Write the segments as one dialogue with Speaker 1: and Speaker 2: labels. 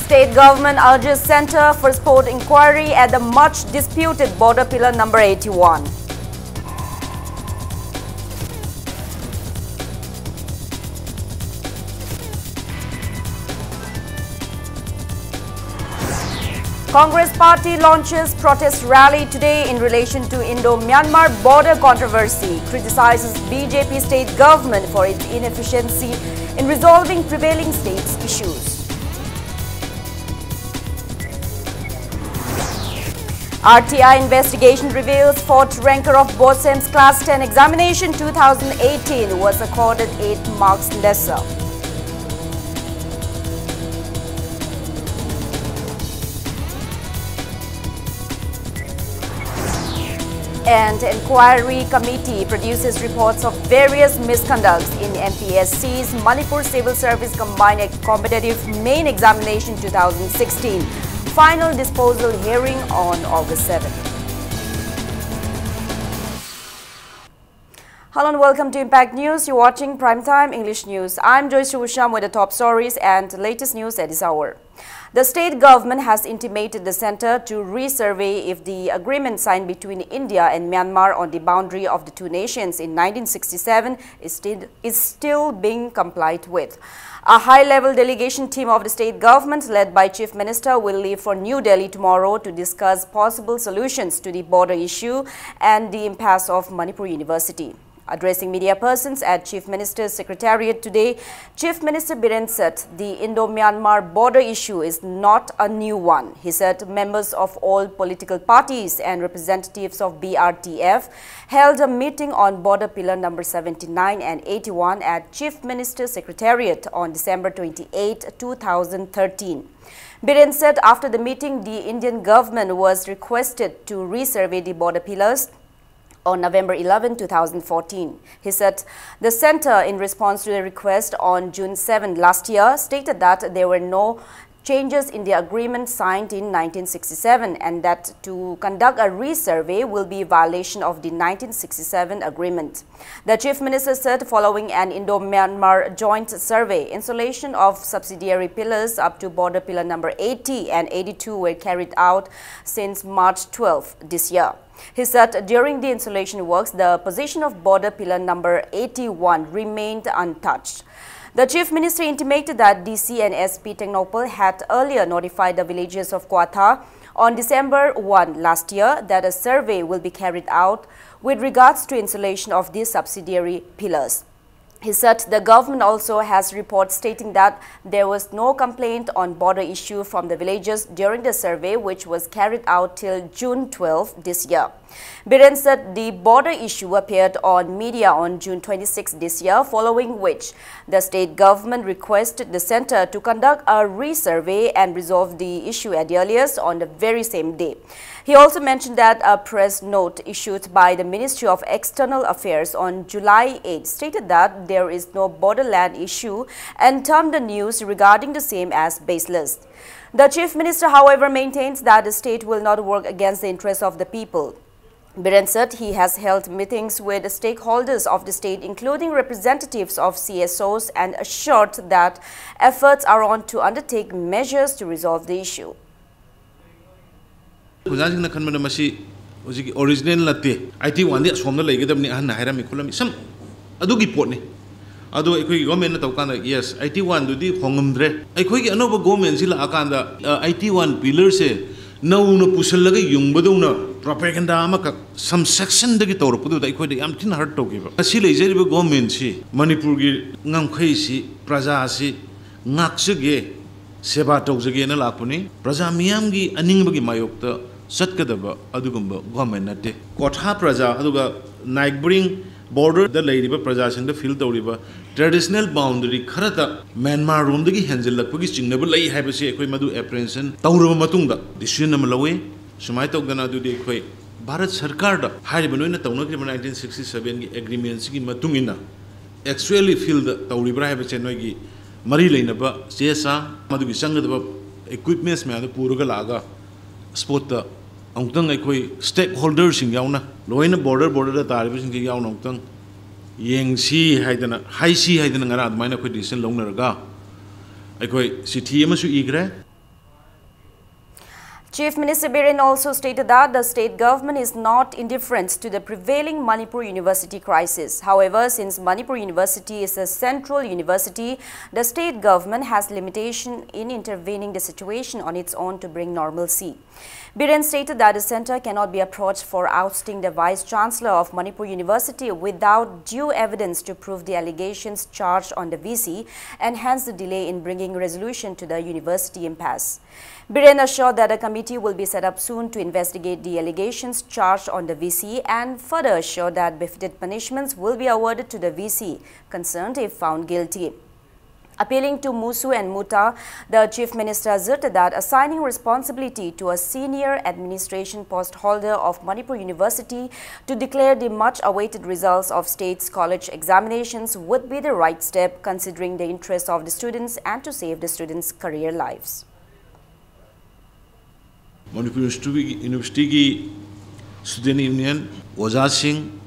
Speaker 1: State government urges Centre for Sport inquiry at the much disputed border pillar number 81. Congress party launches protest rally today in relation to Indo-Myanmar border controversy, criticizes BJP state government for its inefficiency in resolving prevailing states' issues. RTI investigation reveals fourth ranker of BOSEM's Class 10 examination 2018 was accorded 8 marks lesser. And inquiry committee produces reports of various misconducts in MPSC's Manipur Civil Service Combined Competitive Main Examination 2016. Final disposal hearing on August 7. Hello and welcome to Impact News. You're watching Primetime English News. I'm Joyce Rusham with the top stories and latest news at this hour. The state government has intimated the centre to resurvey if the agreement signed between India and Myanmar on the boundary of the two nations in 1967 is still being complied with. A high-level delegation team of the state government led by Chief Minister will leave for New Delhi tomorrow to discuss possible solutions to the border issue and the impasse of Manipur University. Addressing media persons at Chief Minister's Secretariat today, Chief Minister Biren said the Indo-Myanmar border issue is not a new one. He said members of all political parties and representatives of BRTF held a meeting on border pillar number 79 and 81 at Chief Minister's Secretariat on December 28, 2013. Biren said after the meeting, the Indian government was requested to resurvey the border pillars on November 11, 2014. He said the centre, in response to the request on June 7 last year, stated that there were no changes in the agreement signed in 1967 and that to conduct a resurvey will be a violation of the 1967 agreement. The Chief Minister said following an Indo-Myanmar joint survey, installation of subsidiary pillars up to border pillar number 80 and 82 were carried out since March 12 this year. He said during the installation works, the position of border pillar number 81 remained untouched. The Chief Minister intimated that DC and SP Technopol had earlier notified the villagers of Kwatha on December 1 last year that a survey will be carried out with regards to installation of these subsidiary pillars. He said the government also has reports stating that there was no complaint on border issue from the villagers during the survey, which was carried out till June 12 this year. Biren said the border issue appeared on media on June 26 this year, following which the state government requested the centre to conduct a resurvey and resolve the issue at the earliest on the very same day. He also mentioned that a press note issued by the Ministry of External Affairs on July 8 stated that there is no borderland issue and termed the news regarding the same as baseless. The Chief Minister, however, maintains that the state will not work against the interests of the people. Biren said he has held meetings with the stakeholders of the state, including representatives of CSOs, and assured that efforts are on to undertake measures to resolve the issue.
Speaker 2: Original latte, IT one day from the leg of Nahara some Adugi Potney. Ado a government of yes, IT one do the Hongumdre. A quick another government Zilla Akanda, IT one pillars say, no Pusalaga Yung Baduna, propaganda Amaka, some section the guitar put the equity Amtin hard to give. A silly Zeribu government, she, Manipur Namkasi, Prazasi, Naksage, Sebatos again a lapuni, Prazamiamgi, Aningagi Mayokta. Satkadaba Adugumba government Kotha Praja Aduga neighboring border the lady Prajas in the field of river traditional boundary Karata Myanmar room the Henzil Pugis Jingle Lay Habasi Equimadu apprehension Tauru Matunda the Shinamalawe Sumaito Gana do the Equa Bharat Sarkarda Haribanuina Taunaki 1967 agreements in Matungina actually filled the Tauribra Habachenogi Marilanaba CSA Madugi Sanga equipments man the Purugalaga sport the stakeholders in Yauna, Loina border the Taliban in Yaunong, Yang Sea Haidana, High Sea Haidana, Minor Quidison Loneraga. I quite city Masu Igre,
Speaker 1: Chief Minister Biren also stated that the state government is not indifferent to the prevailing Manipur University crisis. However, since Manipur University is a central university, the state government has limitation in intervening the situation on its own to bring normalcy. Biren stated that the center cannot be approached for ousting the Vice-Chancellor of Manipur University without due evidence to prove the allegations charged on the VC, and hence the delay in bringing resolution to the university impasse. Biren assured that a committee will be set up soon to investigate the allegations charged on the VC, and further assured that befitting punishments will be awarded to the VC concerned if found guilty. Appealing to Musu and Muta, the Chief Minister asserted that assigning responsibility to a senior administration post holder of Manipur University to declare the much-awaited results of state's college examinations would be the right step, considering the interests of the students and to save the students' career lives.
Speaker 2: Manipur University ki Student Union, Oza Singh,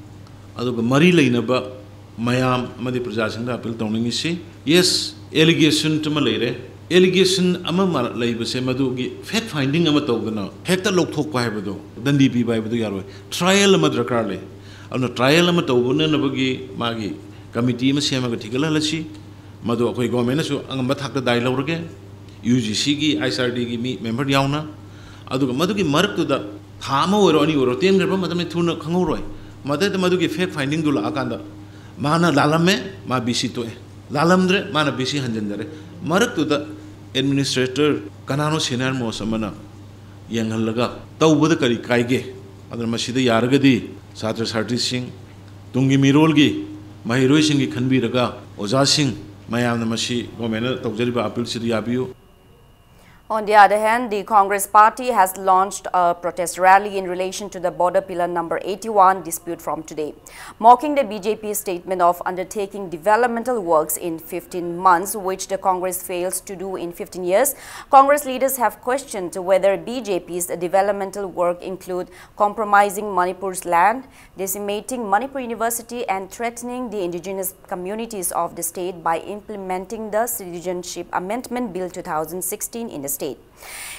Speaker 2: aduga Mari Lainaba, Mayam, Madi Praja Singh, appeal tawning isi. Yes, allegation to Malay, allegation ama laibase madugi fact finding ama tawdana. Hekta lok thok pa hebado, dandi pi ba hebado yaroi. Trial ama drakarle. Avna trial ama tawbuna nabagi magi committee ama siyama ka thikala lasi. Madu akoi government su angamba thakta dai lawrage. UGC ki ISRD ki member yauna. Aduga madugi mark da thama oro ani oro ten garba madame thuna khangoroi. Madai da madugi fact finding dula akanda. Mana lalame ma bisi to Lalamdre, mana bisi hanjandare. Marak to the administrator, Kanano senior Mosamana, Yang Halaga, Taubuda Kari Kaige, other Mashida Yaragadi, Satra Sarti Singh, Tungi Mirolgi, Mahiro Singh Kanbiraga, Oza Singh, Mayam the Mashi, Gomena, Taujariba Apil City Abiu.
Speaker 1: On the other hand, the Congress party has launched a protest rally in relation to the border pillar number 81 dispute from today. Mocking the BJP's statement of undertaking developmental works in 15 months, which the Congress fails to do in 15 years, Congress leaders have questioned whether BJP's developmental work include compromising Manipur's land, decimating Manipur University and threatening the indigenous communities of the state by implementing the Citizenship Amendment Bill 2016 in the state.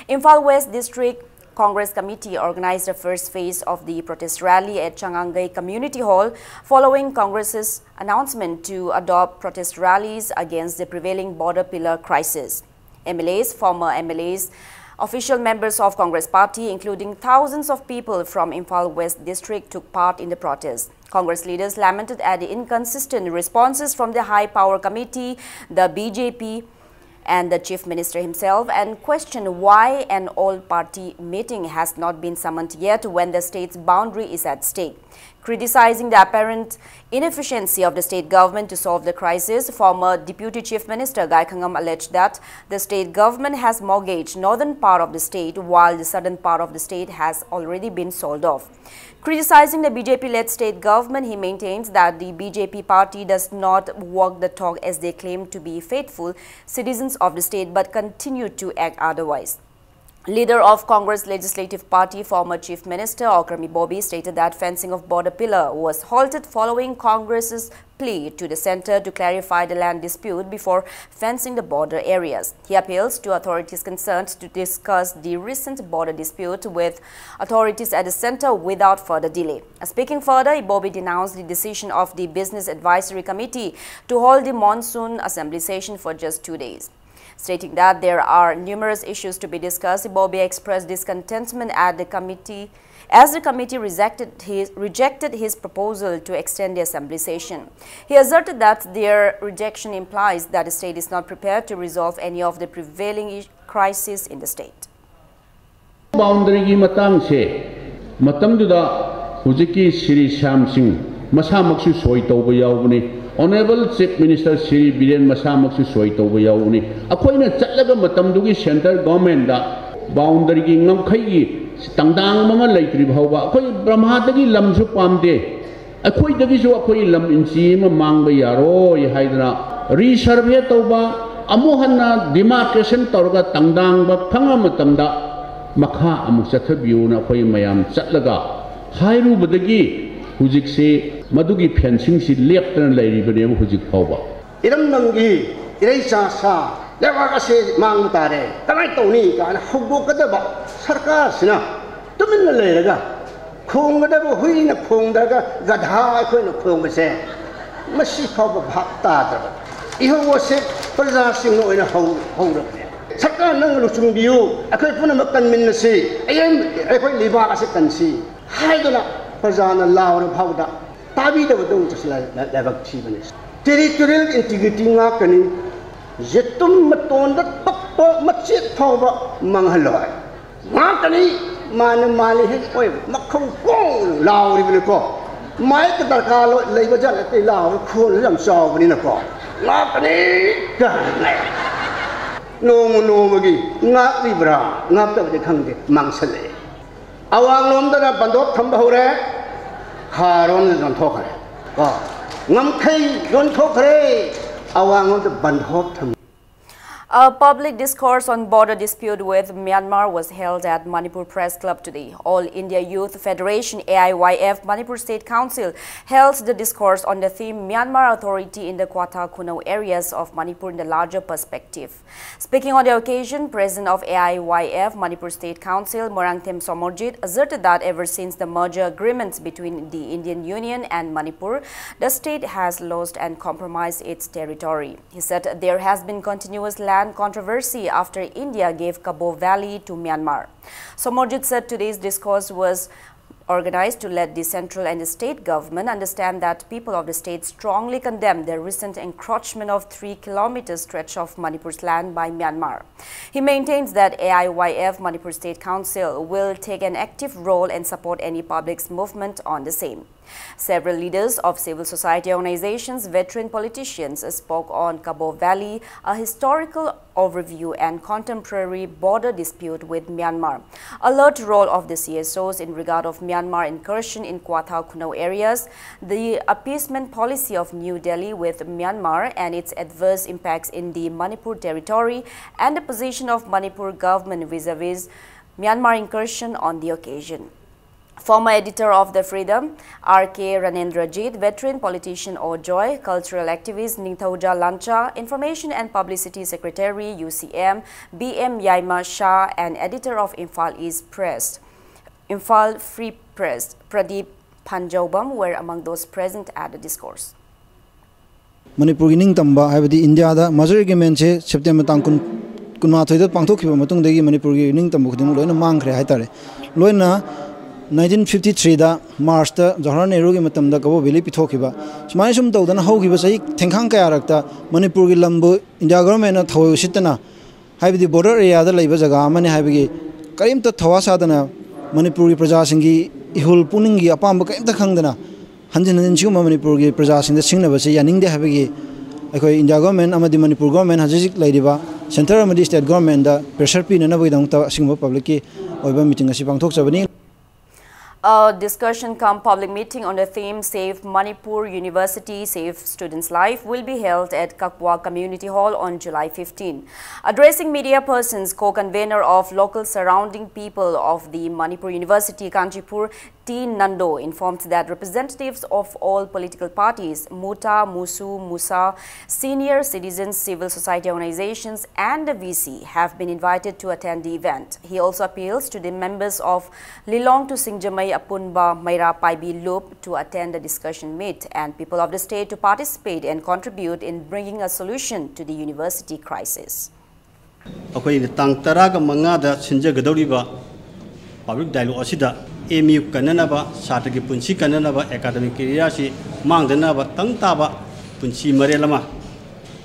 Speaker 1: Imphal West District Congress Committee organized the first phase of the protest rally at Changangai Community Hall following Congress's announcement to adopt protest rallies against the prevailing border pillar crisis. MLAs, former MLAs, official members of Congress party, including thousands of people from Imphal West District, took part in the protest. Congress leaders lamented at the inconsistent responses from the High Power Committee, the BJP, and the Chief Minister himself, and questioned why an all-party meeting has not been summoned yet when the state's boundary is at stake. Criticizing the apparent inefficiency of the state government to solve the crisis, former Deputy Chief Minister Gai Khangam alleged that the state government has mortgaged northern part of the state while the southern part of the state has already been sold off. Criticizing the BJP-led state government, he maintains that the BJP party does not walk the talk as they claim to be faithful citizens of the state but continue to act otherwise. Leader of Congress Legislative Party, former Chief Minister Okrami Bobby, stated that fencing of border pillar was halted following Congress's plea to the center to clarify the land dispute before fencing the border areas. He appeals to authorities concerned to discuss the recent border dispute with authorities at the center without further delay. Speaking further, Bobby denounced the decision of the Business Advisory Committee to hold the monsoon assembly session for just 2 days. Stating that there are numerous issues to be discussed, Bobby expressed discontentment at the committee as the committee rejected his proposal to extend the assembly session. He asserted that their rejection implies that the state is not prepared to resolve any of the prevailing crises in the state.
Speaker 3: Boundary ki matang se matamduda hujiki Sri Sham Singh masamaksu soi tawba yawbani. Honorable Chief Minister Sri Biren masamaksu soi tawba yawbani. Akoina chatlaga matamdugi central government da boundary ki ngamkhai gi tangdang mama laitri bhawba akoi brahmadagi lamsu pamde akoi dagi jo akoi lam inchi ma mangba yaro ye haidra resurvey tawba amuhanna demarcation tawga tangdang ba phanga matamda makha amu chathabiu na akoi mayam chatlaga hairu badagi hujik se madugi fencing si leptana lairi bane hujik phawba
Speaker 4: iram nangi irei sa sa lewa ka se mang tare tanai tawni ka na hugbo ka da ba sarkar sina tumin na lerega khong da bo hui na khong da ga gadha khoi na khong se masi khau ba bhak ta da iho wo se praja sing no ina hau da sarkar nang lu chung biu akhoi puna makan min na si ayem akhoi liba ka se kan si hai do na praja na law na phau da tabi da dong chasla la bak chi bane territorial integrity nga kani jetum maton da top machet phau ba manghaloi nga kani man mali he oi makhong kong law ri bane ko mai ka dar ka lo lei ba ja la te law khon ram saw bane na ko nga kani ka lai no magi nga ri bra nga ta de khang de mang sale awang lom da bandok tham ba hore kharon ron thok khare ko ngam khai ron thok khare awang lom da bandok tham.
Speaker 1: A public discourse on border dispute with Myanmar was held at Manipur Press Club today. All India Youth Federation AIYF Manipur State Council held the discourse on the theme Myanmar Authority in the Kwata Kuno areas of Manipur in the larger perspective. Speaking on the occasion, President of AIYF Manipur State Council Morangthem Somorjit asserted that ever since the merger agreements between the Indian Union and Manipur, the state has lost and compromised its territory. He said there has been continuous land controversy after India gave Cabo Valley to Myanmar. Somorjit said today's discourse was organized to let the central and the state government understand that people of the state strongly condemn the recent encroachment of 3-kilometer stretch of Manipur's land by Myanmar. He maintains that AIYF Manipur State Council will take an active role and support any public's movement on the same. Several leaders of civil society organizations, veteran politicians spoke on Cabo Valley, a historical overview and contemporary border dispute with Myanmar, alert role of the CSOs in regard of Myanmar incursion in Kwata Kuno areas, the appeasement policy of New Delhi with Myanmar and its adverse impacts in the Manipur territory, and the position of Manipur government vis-a-vis Myanmar incursion on the occasion. Former editor of The Freedom, R.K. Ranendrajit, veteran politician Ojoy, cultural activist Ningthauja Lancha, Information and Publicity Secretary UCM, B.M. Yaima Shah, and editor of Imphal East Press, Imphal Free Press, Pradeep Panjaubam were among those present at the discourse.
Speaker 5: Manipur ning tamba habadi India da major agreement che September tang kunma thoida pangthokhiba matung degi Manipur gi ning tambu khiding loina mangkhre haitare loina 1953 da March da Jawaharlal Nehru gi matam da Cabo Valley pithokiba sumai sum tawdana hogiba sai thengkhang kaya rakta Manipur gi lambu India government na thoi sitna habidi border area da leiba jaga amani habigi karimta thawasa dana Manipur gi praja singi ihul puning gi apamba kaimta khangdana hanjin hanjin chuma Manipur gi praja sing da singna ba sai yaning de habigi akoi India government amadi Manipur government hajik lairiba central amadi state government da pressure pi na boi dang ta singba public ki oiba meeting asi pangthok chabani.
Speaker 1: A discussion cum public meeting on the theme Save Manipur University, Save Students' Life will be held at Kakwa Community Hall on July 15. Addressing media persons, co-convener of local surrounding people of the Manipur University, Kanchipur, T. Nando, informed that representatives of all political parties, Muta, Musu, Musa, senior citizens, civil society organizations and the VC have been invited to attend the event. He also appeals to the members of Lilong to Singjamai Apunba Maira Paibi Loop to attend the discussion meet and people of the state to participate and contribute in bringing a solution to the university crisis.
Speaker 6: Okay, the Tang Taraga Mangada Sinja Gadoriba public dialogue Asida, Emu Kananaba, Sataki Punchi Kananaba, academic Kiriashi, Manganaba, Tangtaba, Punchi Marelama,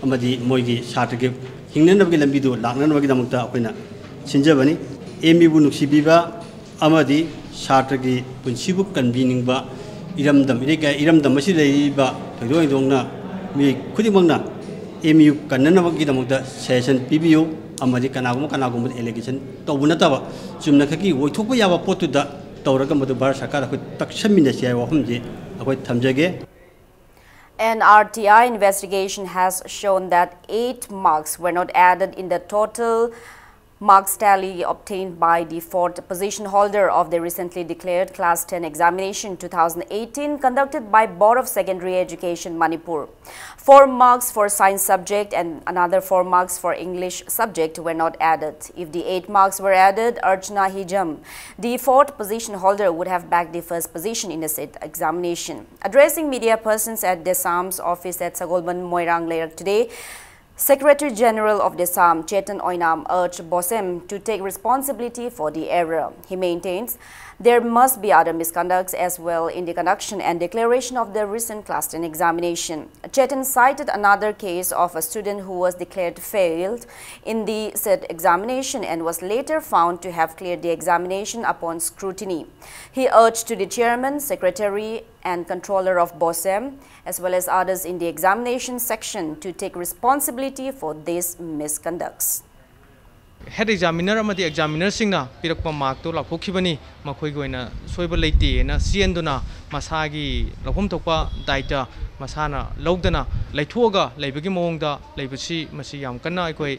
Speaker 6: Amadi Moigi, Sataki, Hinanabilambido, Lananagamata Opina, Sinjavani, Emu Nuxibiba, Amadi, Sataki, Punchibu convening ba, Iram Damirika, Iram Damashiba, Dona, me Kudimona, Emu Kananabagidamata, session PBO. Amadi kanagum allegation tawunataba sumnakaki woithopa yaba potu da tawraga madu bar sakara ko takshamina sia wahumji akoi thamjage.
Speaker 1: An RTI investigation has shown that 8 marks were not added in the total Marks tally obtained by the fourth position holder of the recently declared Class 10 examination 2018 conducted by Board of Secondary Education Manipur. 4 marks for science subject and another 4 marks for English subject were not added. If the 8 marks were added, Archana Hijam, the fourth position holder, would have bagged the first position in the said examination. Addressing media persons at DESAM's office at Sagolban, Moirang Leirak today, Secretary General of DESAM, Chetan Oinam, urged BOSEM to take responsibility for the error. He maintains there must be other misconducts as well in the conduction and declaration of the recent Class 10 examination. Chetan cited another case of a student who was declared failed in the said examination and was later found to have cleared the examination upon scrutiny. He urged to the chairman, secretary and controller of BOSEM as well as others in the examination section to take responsibility for these misconducts.
Speaker 7: Head examiner amadi examiner singna pirakpa mark to laphokibani makhoi goina soiba leite na sienduna masagi laphom thokpa daita masana logdana laithoga leibagi mongda leibasi masi yam kanna ikoi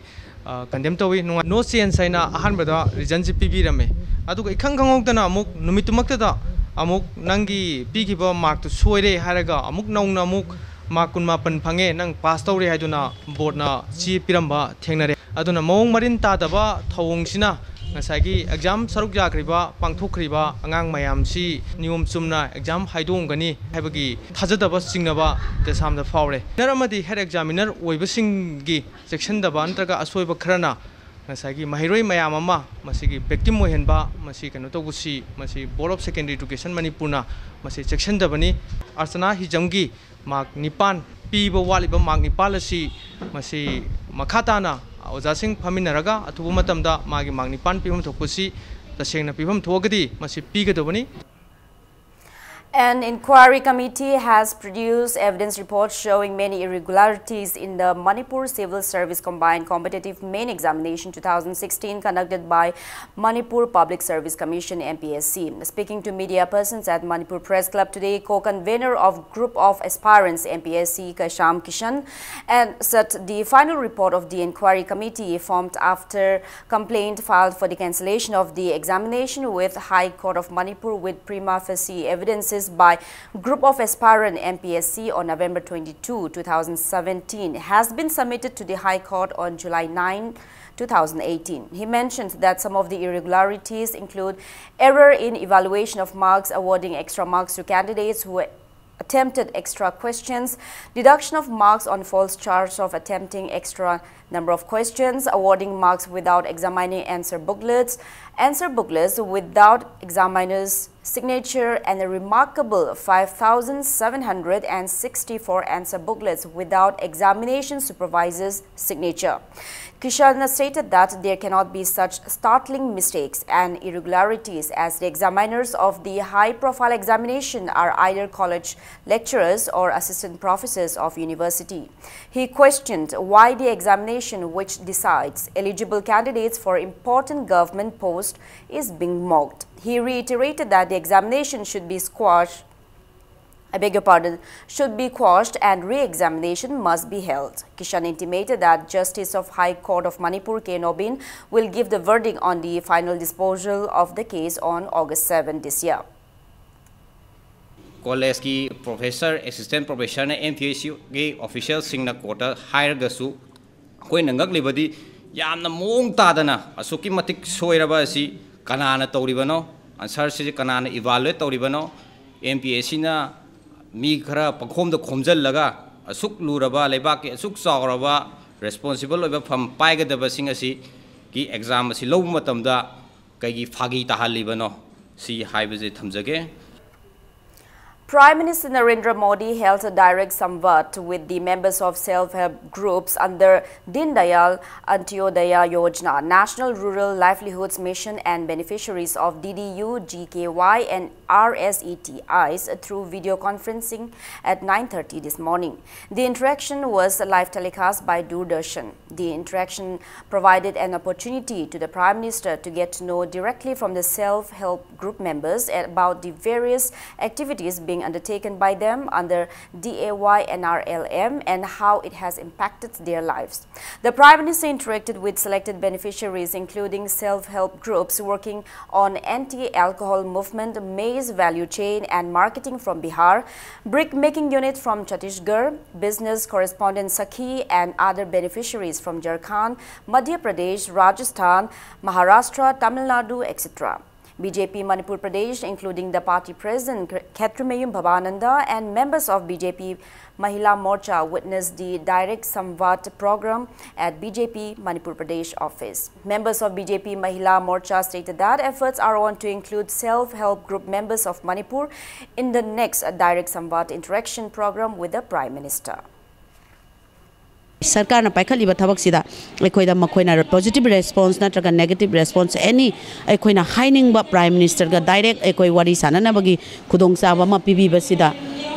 Speaker 7: condemn tawi no sense aina ahanbada reason ji pibirame aduga ikhang khangokdana amuk numitumakta da amuk nangi pigiba mark to soire haraga amuk nauna amuk mark kunma pan phange nang pass tawre haiduna board na chi piramba thengnare aduna mong marin ta daba thawong sina ngasagi exam saruk jakriba pangthokriba angang mayam si niyom chumna exam haidong gani haibagi thajadaba singnaba desam da fawre naramadi head examiner oiba singi section daba antraga asoiba khrana ngasagi mahiroi mayam ama masigi victim mohenba masi kanu togusi masi Board of Secondary Education Manipurna masi section dabani Archana Hijamgi mark nipan piba waliba mark nipalasi masi makhatana Ozasing Paminaraga, Atubumatamda, Magi Magnipan, Pimum Tokusi, the Shana Pimum Togadi, Masi Pigadovani.
Speaker 1: An inquiry committee has produced evidence reports showing many irregularities in the Manipur Civil Service Combined Competitive Main Examination 2016 conducted by Manipur Public Service Commission MPSC. Speaking to media persons at Manipur Press Club today, co-convener of Group of Aspirants MPSC Kasham Kishan and said the final report of the inquiry committee formed after complaint filed for the cancellation of the examination with High Court of Manipur with prima facie evidences by Group of Aspirant MPSC on November 22, 2017 has been submitted to the High Court on July 9, 2018. He mentioned that some of the irregularities include error in evaluation of marks, awarding extra marks to candidates who attempted extra questions, deduction of marks on false charge of attempting extra number of questions, awarding marks without examining answer booklets without examiner's signature, and a remarkable 5,764 answer booklets without examination supervisor's signature. Kishan stated that there cannot be such startling mistakes and irregularities as the examiners of the high-profile examination are either college lecturers or assistant professors of university. He questioned why the examination which decides eligible candidates for important government posts is being mocked. He reiterated that the examination should be quashed and re-examination must be held. Kishan intimated that Justice of High Court of Manipur K. Nobin will give the verdict on the final disposal of the case on August 7 this year.
Speaker 8: College ki professor, assistant professor na MPSC ki official singna quota hire gasu koi nangak libadi yamna mong tadana asuki matik soiraba si kanana tauribano answer si kanana evaluate tauribano MPSC na mi khara pakhom da khomjal laga asuk luraba leba ke asuk sauraba responsible oba pham paiga da basing asi ki exam asi low matam da kai gi phagi tahalibano si haibaje thamjage.
Speaker 1: Prime Minister Narendra Modi held a direct samvad with the members of self-help groups under Din Dayal Antyodaya Yojana, National Rural Livelihoods Mission and beneficiaries of DDU, GKY and RSETIs through video conferencing at 9:30 this morning. The interaction was live telecast by Doordarshan. The interaction provided an opportunity to the Prime Minister to get to know directly from the self-help group members about the various activities being undertaken by them under DAY NRLM and how it has impacted their lives. The Prime Minister interacted with selected beneficiaries, including self-help groups working on anti-alcohol movement, maize value chain and marketing from Bihar, brick making unit from Chhattisgarh, business correspondent Sakhi and other beneficiaries from Jharkhand, Madhya Pradesh, Rajasthan, Maharashtra, Tamil Nadu, etc. BJP Manipur Pradesh, including the party president Khetrimayum Bhavananda and members of BJP Mahila Morcha, witnessed the direct Samvad program at BJP Manipur Pradesh office. Members of BJP Mahila Morcha stated that efforts are on to include self-help group members of Manipur in the next direct Samvad interaction program with the Prime Minister.
Speaker 9: सरकार ने पाइखली थबक सिदा अखोइदा मखोइना positive response नत्रगा negative response एनी अखोइना हाइनिंग प्राइम मिनिस्टर का डायरेक्ट अखोइ वारी साननबगी खुदोंचाब अमा पिबिबसिदा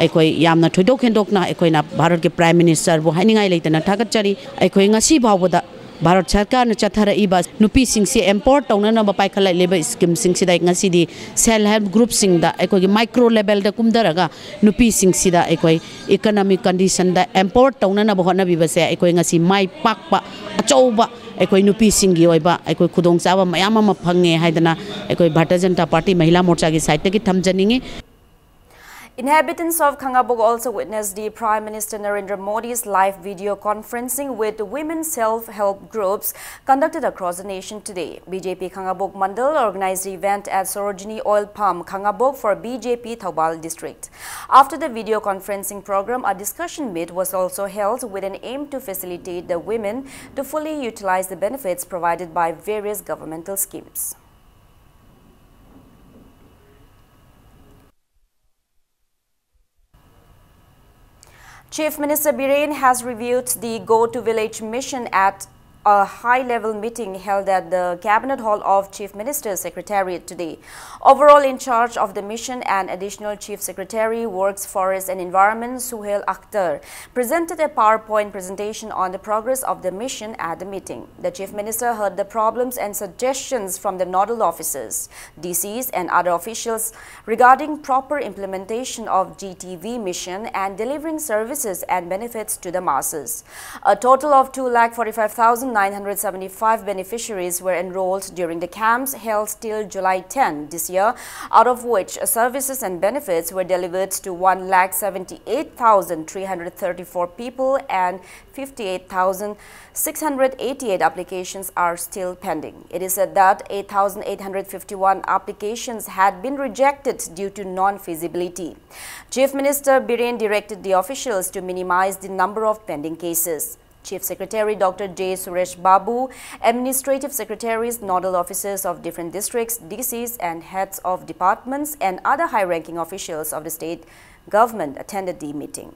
Speaker 9: अखोइ यामना थोइदोक हेंदोकना अखोइना भारत के प्राइम मिनिस्टर बु हाइनिंगाइ लेतना थागतचरी अखोइ ngasi बावबदा भारत सरकार ने चथरइबा नुपी सिंगसे एम्पोर्ट तौननबा पाइखलाई लेबा स्कीम सिंगसिदा ngasi सेल्फ हेल्प ग्रुप सिंगदा अखोइ माइक्रो लेवल दा कुमदरगा नुपी सिंगसिदा अखोइ इकोनॉमिक कंडीशन दा एम्पोर्ट तौननबा होनबिबसे अखोइ ngasi माइ पाकपा अचौबा अखोइ नुपी सिंगी ओइबा अखोइ खुदोंचाबा मयाम अमा फंगे हाइदना अखोइ भारतीय जनता पार्टी महिला मोर्चा की साइड की थमजनिंगे.
Speaker 1: Inhabitants of Khangabok also witnessed the Prime Minister Narendra Modi's live video conferencing with women's self-help groups conducted across the nation today. BJP Khangabok Mandal organized the event at Sorojini Oil Palm, Khangabok for BJP Thoubal district. After the video conferencing program, a discussion meet was also held with an aim to facilitate the women to fully utilize the benefits provided by various governmental schemes. Chief Minister Biren has reviewed the Go to Village mission at a high-level meeting held at the Cabinet Hall of Chief Minister's Secretariat today. Overall in charge of the mission and additional Chief Secretary Works, Forest and Environment Suhail Akhtar presented a PowerPoint presentation on the progress of the mission at the meeting. The Chief Minister heard the problems and suggestions from the nodal officers, DCs and other officials regarding proper implementation of GTV mission and delivering services and benefits to the masses. A total of 2,45,975 beneficiaries were enrolled during the camps held till July 10 this year, out of which services and benefits were delivered to 1,78,334 people and 58,688 applications are still pending. It is said that 8,851 applications had been rejected due to non-feasibility. Chief Minister Biren directed the officials to minimize the number of pending cases. Chief Secretary Dr. J. Suresh Babu, Administrative Secretaries, Nodal Officers of different districts, DCs and heads of departments and other high-ranking officials of the state government attended the meeting.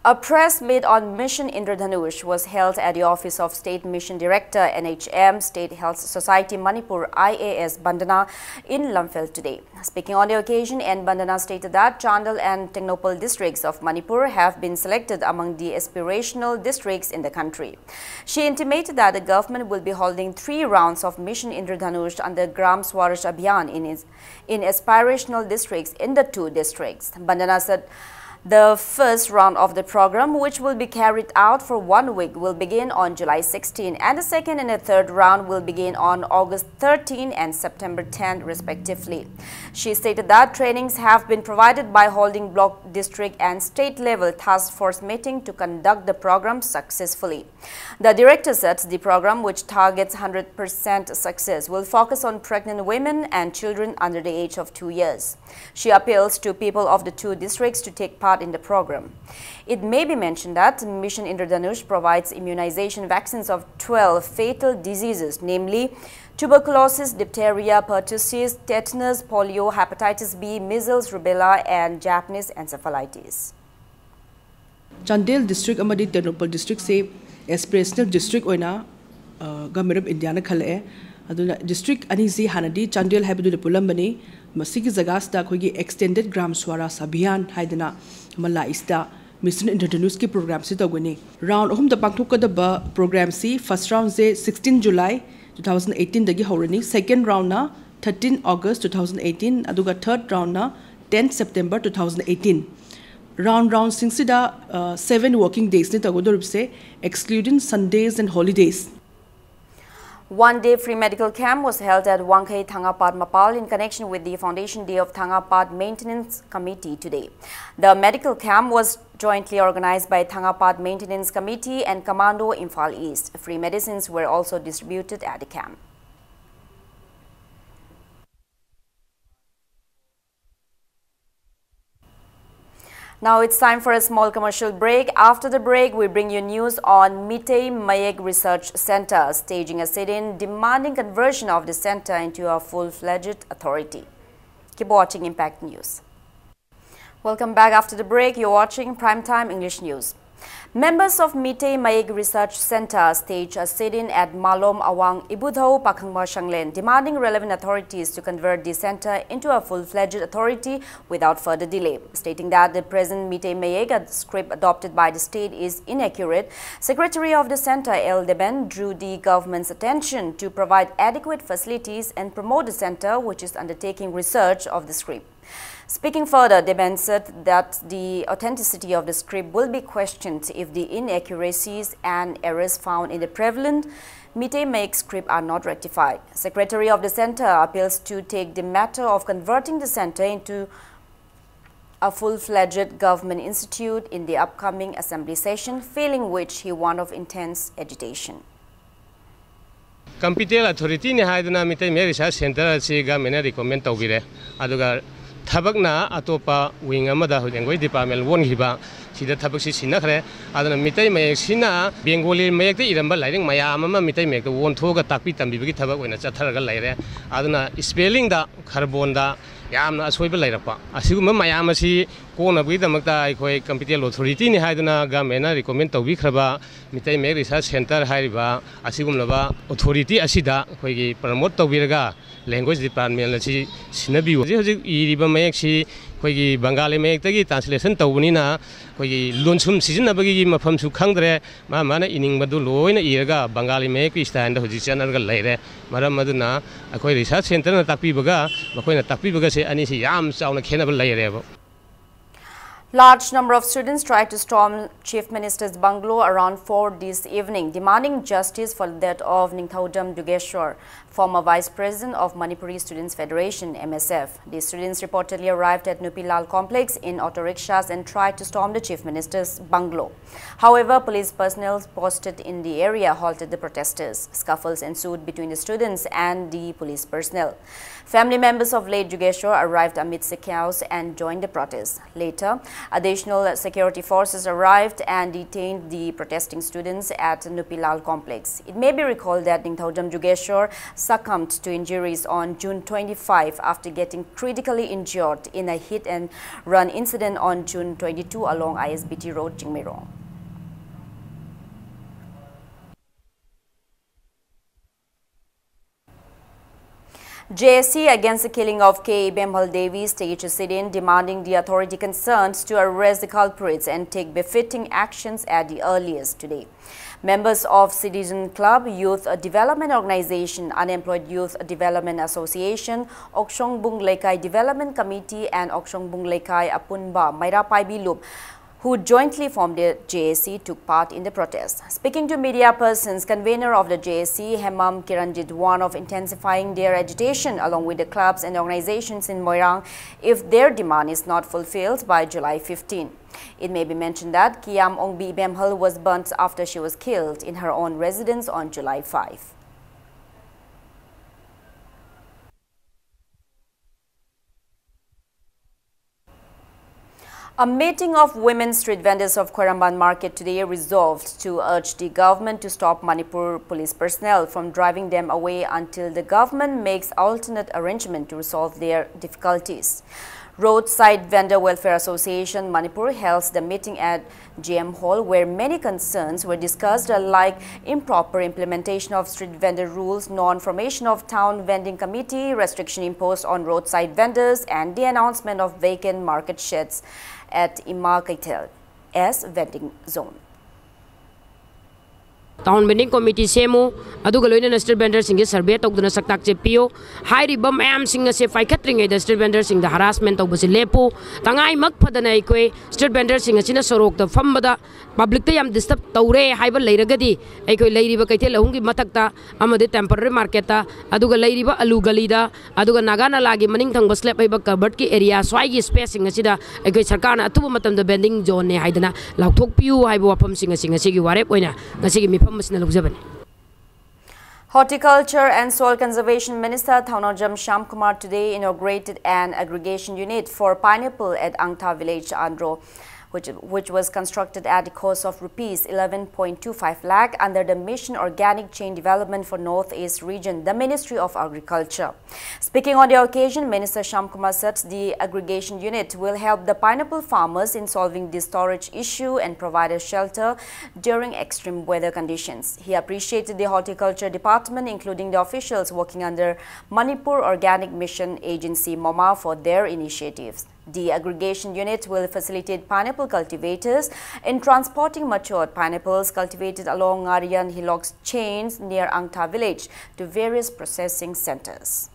Speaker 1: A press meet on Mission Indradhanush was held at the Office of State Mission Director, NHM, State Health Society Manipur, IAS, Bandana in Lamphel today. Speaking on the occasion, N. Bandana stated that Chandal and Tengnopal districts of Manipur have been selected among the aspirational districts in the country. She intimated that the government will be holding 3 rounds of Mission Indradhanush under Gram Swaraj Abhiyan in aspirational districts in the 2 districts. Bandana said the first round of the program, which will be carried out for 1 week, will begin on July 16 and the second and the third round will begin on August 13 and September 10 respectively. She stated that trainings have been provided by holding block, district and state level task force meeting to conduct the program successfully. The director said the program, which targets 100% success, will focus on pregnant women and children under the age of 2 years. She appeals to people of the 2 districts to take part in the program. It may be mentioned that Mission Indradhanush provides immunization vaccines of 12 fatal diseases, namely tuberculosis, diphtheria, pertussis, tetanus, polio, hepatitis B, measles, rubella, and Japanese encephalitis.
Speaker 10: Chandel district amadi Tenopal district se aspirational district oina government of India na khale aduna district ani si hanadi Chandel habdu de pulambani masigi jagasta khogi extended gram swaras abhiyan haidana mala ista mission introduce ki program si tawgani round hum da pangthuk da ba program si first round se 16 July 2018 dagi horani second round na 13 August 2018 aduga third round na 10 September 2018 round singsida 7 working days ni tagodorub se excluding Sundays and holidays.
Speaker 1: One-day free medical camp was held at Wangkai Thangapad Mapal in connection with the Foundation Day of Thangapad Maintenance Committee today. The medical camp was jointly organized by Thangapad Maintenance Committee and Commando Imphal East. Free medicines were also distributed at the camp. Now it's time for a small commercial break. After the break, we bring you news on Mitei Mayek Research Center staging a sit-in demanding conversion of the center into a full-fledged authority. Keep watching Impact News. Welcome back after the break. You're watching Primetime English News. Members of Mitei Mayek Research Center staged a sit-in at Malom Awang Ibudhau Pakhangma Shanglen, demanding relevant authorities to convert the center into a full-fledged authority without further delay. Stating that the present Mitei Mayek script adopted by the state is inaccurate, Secretary of the Center L. Deben drew the government's attention to provide adequate facilities and promote the center, which is undertaking research of the script. Speaking further, Deben said that the authenticity of the script will be questioned if the inaccuracies and errors found in the prevalent Mitei Mayek script are not rectified. Secretary of the Center appeals to take the matter of converting the center into a full-fledged government institute in the upcoming assembly session, failing which he warned of intense agitation.
Speaker 11: Competent authority ni haiduna Mitei Mayek Research Center si government recommend tawbire aduga Tabakna atopa wing amada hujengoi department won hiba sida tabaksi sinakre adana Mitei Mayek sina Bengali Mayek te iramba lairing mayam ama Mitei Mayek won thoga takpi tambibagi tabak oina chatharaga laire adana spelling da kharbon da yamna asoiba lairapa asiguma mayam asi kona bagi damakta aikoi competent authority ni haiduna government na recommend tawbi khraba Mitei Mayek Research Center hariba asigumlaba authority asida khoigi promote tawbiraga language department asi sinabi hoji iriba Mayek si khoigi Bengali Mayek tagi translation tawbunina khoigi lonsum sizinabagi mafam su khangdre mana ining badu loina iraga Bengali Mayek stand hoji channel ga laire maram maduna akhoi research center na takpi baga makoina takpi baga se ani si yam chauna khenaba laire.
Speaker 1: Large number of students tried to storm Chief Minister's bungalow around 4 this evening, demanding justice for the death of Ningthaudam Dugeshwar, former Vice President of Manipuri Students Federation, MSF. The students reportedly arrived at Nupilal complex in auto rickshaws and tried to storm the Chief Minister's bungalow. However, police personnel posted in the area halted the protesters. Scuffles ensued between the students and the police personnel. Family members of late Dugeshwar arrived amidst the chaos and joined the protest. Later, additional security forces arrived and detained the protesting students at Nupilal complex. It may be recalled that Ningthaudam Dugeshwar succumbed to injuries on June 25 after getting critically injured in a hit-and-run incident on June 22 along ISBT Road, Jingmirong. JSC against the killing of K. Bemhal Devi staged a sit-in demanding the authority concerned to arrest the culprits and take befitting actions at the earliest today. Members of Citizen Club, Youth Development Organization, Unemployed Youth Development Association, Okshong Bung Lekai Development Committee and Okshong Bung Lekai Apunba Maira Paibilup, who jointly formed the JSC, took part in the protest. Speaking to media persons, convener of the JSC, Hemam Kiranjit, warned of intensifying their agitation along with the clubs and organizations in Moirang if their demand is not fulfilled by July 15. It may be mentioned that Kiam Ongbi Bemhal was burnt after she was killed in her own residence on July 5. A meeting of women street vendors of Koramban market today resolved to urge the government to stop Manipur police personnel from driving them away until the government makes alternate arrangement to resolve their difficulties. Roadside Vendor Welfare Association Manipur held the meeting at GM Hall, where many concerns were discussed, like improper implementation of street vendor rules, non-formation of town vending committee, restriction imposed on roadside vendors, and the announcement of vacant market sheds at Imakaitel as vending zone.
Speaker 12: Town vending committee semu aduga loina street vendors singe survey tawduna saktak che pio hairi bam am singa se fai khatring the street vendors sing the harassment of basi lepu tangai mak phadana ikoi street vendors sing achina sorok da fambada public te yam disturb tawre haiba leiragadi aikoi leiriba kaithel ahungi matakta amade temporary market ta aduga leiriba alu gali da aduga nagana lagi maning thang slab haiba covered ki area swai gi space sing achida aikoi sarkar na atuba matam da vending zone ne haidana lauthok piu haiba wapam sing gi warep oina ngasi gi
Speaker 1: Horticulture and Soil Conservation Minister Thaunojam Shyamkumar today inaugurated an aggregation unit for pineapple at Angtha village, Andhra, which was constructed at the cost of rupees 11.25 lakh under the Mission Organic Chain Development for Northeast Region, the Ministry of Agriculture. Speaking on the occasion, Minister Shyamkumar said the aggregation unit will help the pineapple farmers in solving the storage issue and provide a shelter during extreme weather conditions. He appreciated the Horticulture Department, including the officials working under Manipur Organic Mission Agency MOMA, for their initiatives. The aggregation unit will facilitate pineapple cultivators in transporting matured pineapples cultivated along Aryan Hillox chains near Angtha village to various processing centers.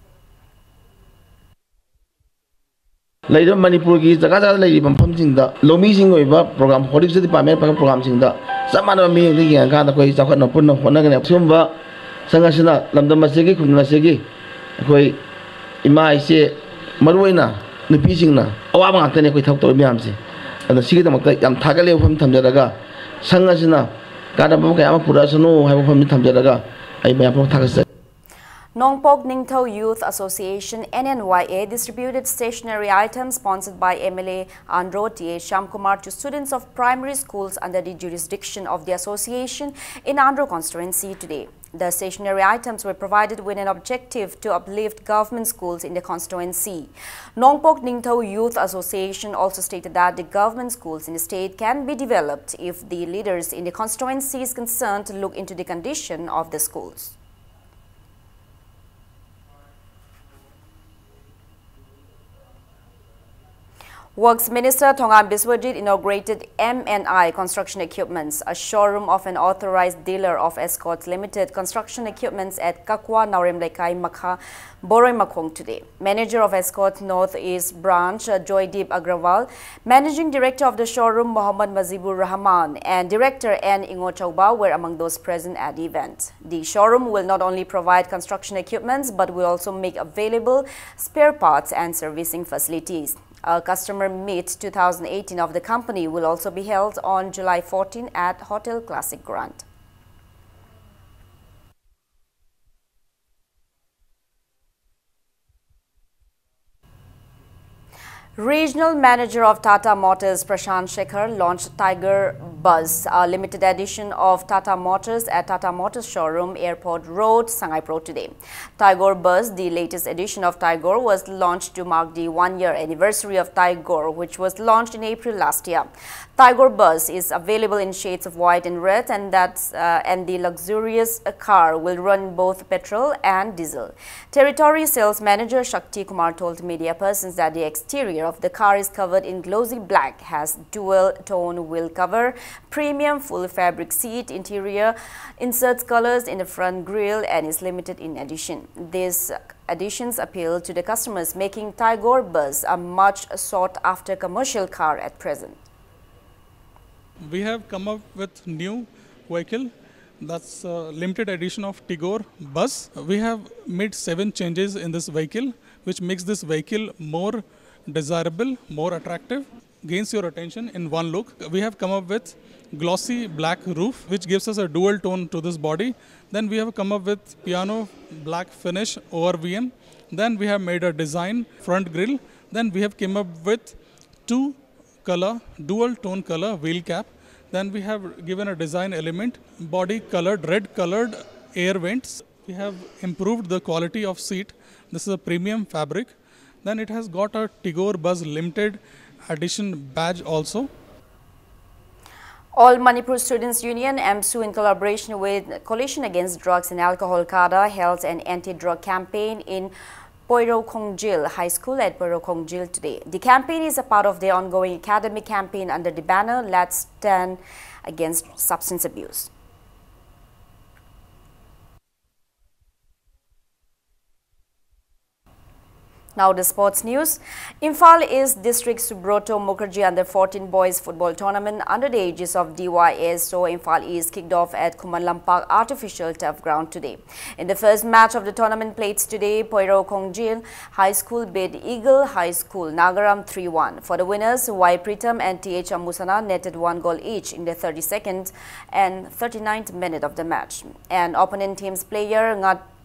Speaker 13: Later, Manipur is the Gaza lady from Pumsing, Lomi Sing program, Horticulture Department program Sing the Samana me and Gana Koi Sakana Puna Honagan Sumba, Sangasana, Lamdamasegi, Kunasegi, Koi Ima say Maruina. The piecing na awang atan ko thak to miamsi and the sige tamak yam thagale from tamjaraga sangasina kada bam kaya pura sano ha from tamjaraga ai me apro thagas.
Speaker 1: Nongpok Ningtho Youth Association NNYA distributed stationery items sponsored by MLA Andhra T.A. Shyamkumar to students of primary schools under the jurisdiction of the association in Andhra constituency today. The stationery items were provided with an objective to uplift government schools in the constituency. Nongpok Ningtho Youth Association also stated that the government schools in the state can be developed if the leaders in the constituency is concerned to look into the condition of the schools. Works Minister Thongam Biswajit inaugurated MNI Construction Equipments, a showroom of an authorized dealer of Escorts Limited construction equipments at Kakwa Naurem Lekai Makha, Boroi Makhong today. Manager of Escorts North East Branch Joydeep Agrawal, Managing Director of the showroom Mohammad Mazibur Rahman, and Director N. Ingo Chauba were among those present at the event. The showroom will not only provide construction equipments but will also make available spare parts and servicing facilities. A customer meet 2018 of the company will also be held on July 14 at Hotel Classic Grand. Regional Manager of Tata Motors Prashant Shekhar launched Tiger Buzz, a limited edition of Tata Motors at Tata Motors Showroom, Airport Road, Shanghai Pro today. Tiger Buzz, the latest edition of Tiger, was launched to mark the one-year anniversary of Tiger, which was launched in April last year. Tiger Buzz is available in shades of white and red, and the luxurious car will run both petrol and diesel. Territory Sales Manager Shakti Kumar told media persons that the exterior of the car is covered in glossy black, has dual-tone wheel cover, premium full fabric seat interior, inserts colors in the front grille, and is limited in edition. These additions appeal to the customers, making Tiger Buzz a much sought-after commercial car at present.
Speaker 14: We have come up with new vehicle, that's a limited edition of Tigor Bus. We have made 7 changes in this vehicle, which makes this vehicle more desirable, more attractive, gains your attention in one look. We have come up with glossy black roof, which gives us a dual tone to this body. Then we have come up with piano black finish over VM. Then we have made a design front grille. Then we have come up with 2 color, dual tone color wheel cap. Then we have given a design element, body colored, red colored air vents. We have improved the quality of seat. This is a premium fabric. Then it has got a Tigor Buzz Limited Edition badge also.
Speaker 1: All Manipur Students Union, AMSU, in collaboration with Coalition Against Drugs and Alcohol CADA, held an anti-drug campaign in Poiro Kongjil High School at Poiro Kongjil today. The campaign is a part of the ongoing academic campaign under the banner Let's Stand Against Substance Abuse. Now the sports news. Imphal East District Subroto Mukherjee Under-14 Boys Football Tournament under the aegis of DYSO Imphal East kicked off at Kumanlampag Artificial Turf Ground today. In the first match of the tournament played today, Poiro Kongjil High School beat Eagle High School Nagaram 3-1. For the winners, Y Pritam and TH Ambusana netted 1 goal each in the 32nd and 39th minute of the match. And opponent team's player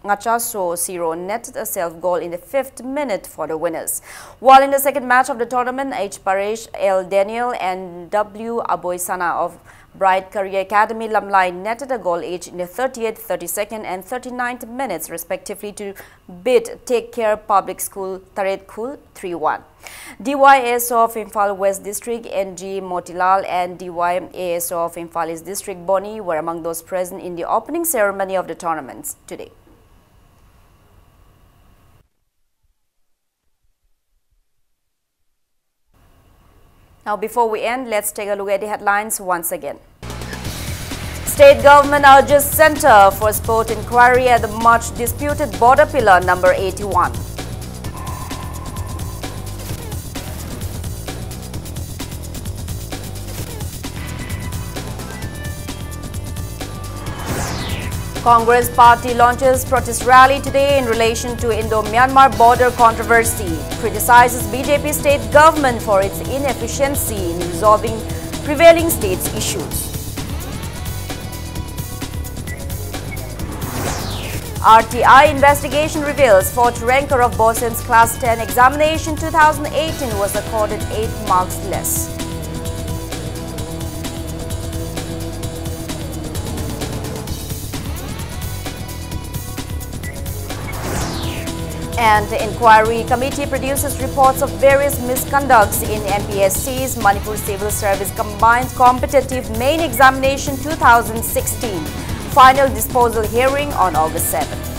Speaker 1: Ngachaso Siro netted a self-goal in the 5th minute for the winners. While in the second match of the tournament, H. Paresh, L. Daniel and W. Aboysana of Bright Career Academy Lamlai netted a goal each in the 30th, 32nd and 39th minutes respectively to beat Take Care Public School Taret Khul 3-1. DYSO of Imphal West District NG Motilal and DYASO of Imphal East District Boni were among those present in the opening ceremony of the tournaments today. Now, before we end, let's take a look at the headlines once again. State government urges Center for Sport Inquiry at the much disputed border pillar number 81. Congress party launches protest rally today in relation to Indo-Myanmar border controversy, criticizes BJP state government for its inefficiency in resolving prevailing states' issues. RTI investigation reveals fourth ranker of Bosen's Class 10 examination 2018 was accorded 8 marks less. And the inquiry committee produces reports of various misconducts in MPSC's Manipur Civil Service Combined Competitive Main Examination 2016. Final disposal hearing on August 7.